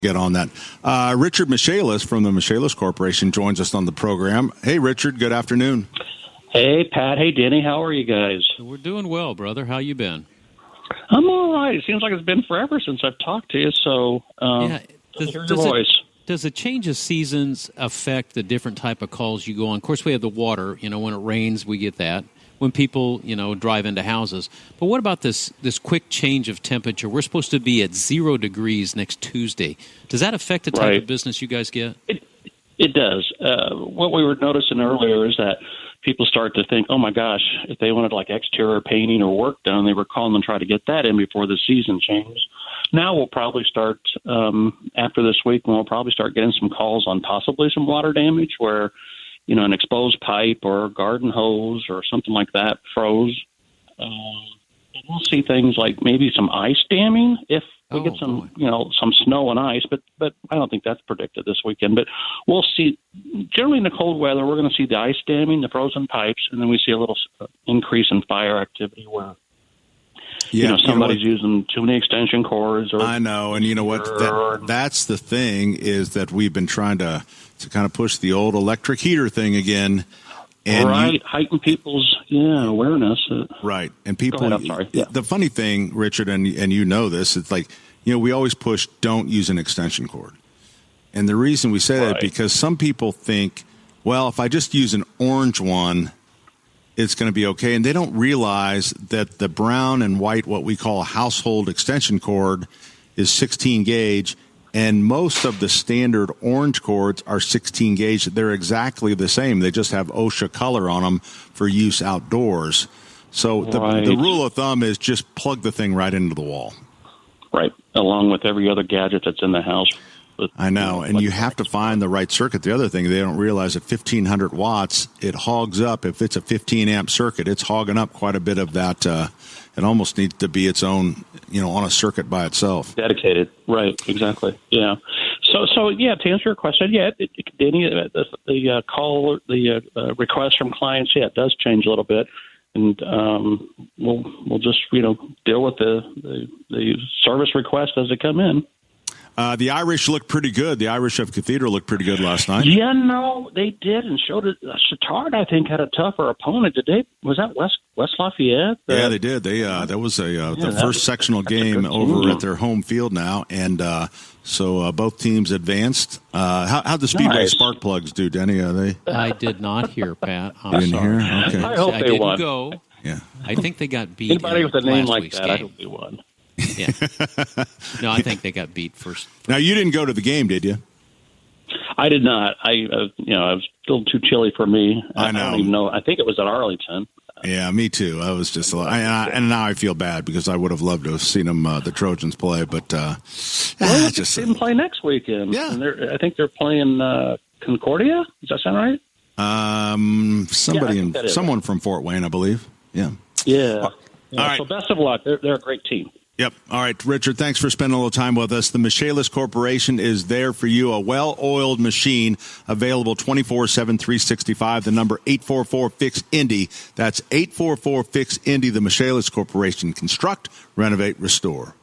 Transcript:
get on that. Richard Michaelis from the Michaelis Corporation joins us on the program. Hey, Richard, good afternoon. Hey, Pat. Hey, Denny. How are you guys? We're doing well, brother. How you been? I'm all right. It seems like it's been forever since I've talked to you, so hear your voice. Does the change of seasons affect the different type of calls you go on? Of course, we have the water. When it rains, we get that. When people, drive into houses. But what about this quick change of temperature? We're supposed to be at 0 degrees next Tuesday. Does that affect the type of business you guys get? It does. What we were noticing earlier is that people start to think, oh, my gosh, if they wanted like exterior painting or work done, they were calling and try to get that in before the season changed. Now we'll probably start, after this week, we'll probably start getting some calls on possibly some water damage where, an exposed pipe or a garden hose or something like that froze. We'll see things like maybe some ice damming if we get some, some snow and ice, but I don't think that's predicted this weekend. But we'll see. Generally in the cold weather, we're going to see the ice damming, the frozen pipes, and then we see a little increase in fire activity where somebody's using too many extension cords. I know, and you know what? That's the thing is that we've been trying to kind of push the old electric heater thing again. And heighten people's awareness. Right, and people. Go ahead, I'm sorry. The funny thing, Richard, and you know this, it's like we always push don't use an extension cord, and the reason we say that because some people think, well, if I just use an orange one, it's going to be okay, and they don't realize that the brown and white, what we call a household extension cord, is 16 gauge. And most of the standard orange cords are 16 gauge. They're exactly the same. They just have OSHA color on them for use outdoors. So the rule of thumb is just plug the thing right into the wall. Right, along with every other gadget that's in the house. I know, and you have to find the right circuit. The other thing, they don't realize at 1,500 watts, it hogs up. If it's a 15-amp circuit, it's hogging up quite a bit of that. It almost needs to be its own, on a circuit by itself. Dedicated, right, exactly, yeah. So to answer your question, Denny, the call, the request from clients, it does change a little bit. And we'll just, deal with the service request as they come in. The Irish looked pretty good. The Irish of Cathedral looked pretty good last night. Yeah, no, they did, and showed it. Chatard, I think, had a tougher opponent. Was that West Lafayette? Yeah, they did. That was the first sectional game over at their home field now, and so both teams advanced. How'd the Speedway Spark Plugs do, Denny? I did not hear, Pat. I'm didn't sorry. Hear? Okay. I hope I they didn't won. Go. Yeah, I think they got beat. Anybody with a name like that, game. I hope they won. Yeah. No, I think they got beat first. Now, you didn't go to the game, did you? I did not. I was still too chilly for me. I know. I don't even know. I think it was at Arlington. Yeah, me too. I was just, and now I feel bad because I would have loved to have seen them, the Trojans play, but they didn't play next weekend. Yeah, and I think they're playing Concordia. Does that sound right? Someone from Fort Wayne, I believe. Yeah. Yeah. All right. So best of luck. They're a great team. Yep. All right, Richard, thanks for spending a little time with us. The Michaelis Corporation is there for you, a well-oiled machine available 24/7, 365. The number 844-FIX-INDY. That's 844-FIX-INDY. The Michaelis Corporation. Construct, renovate, restore.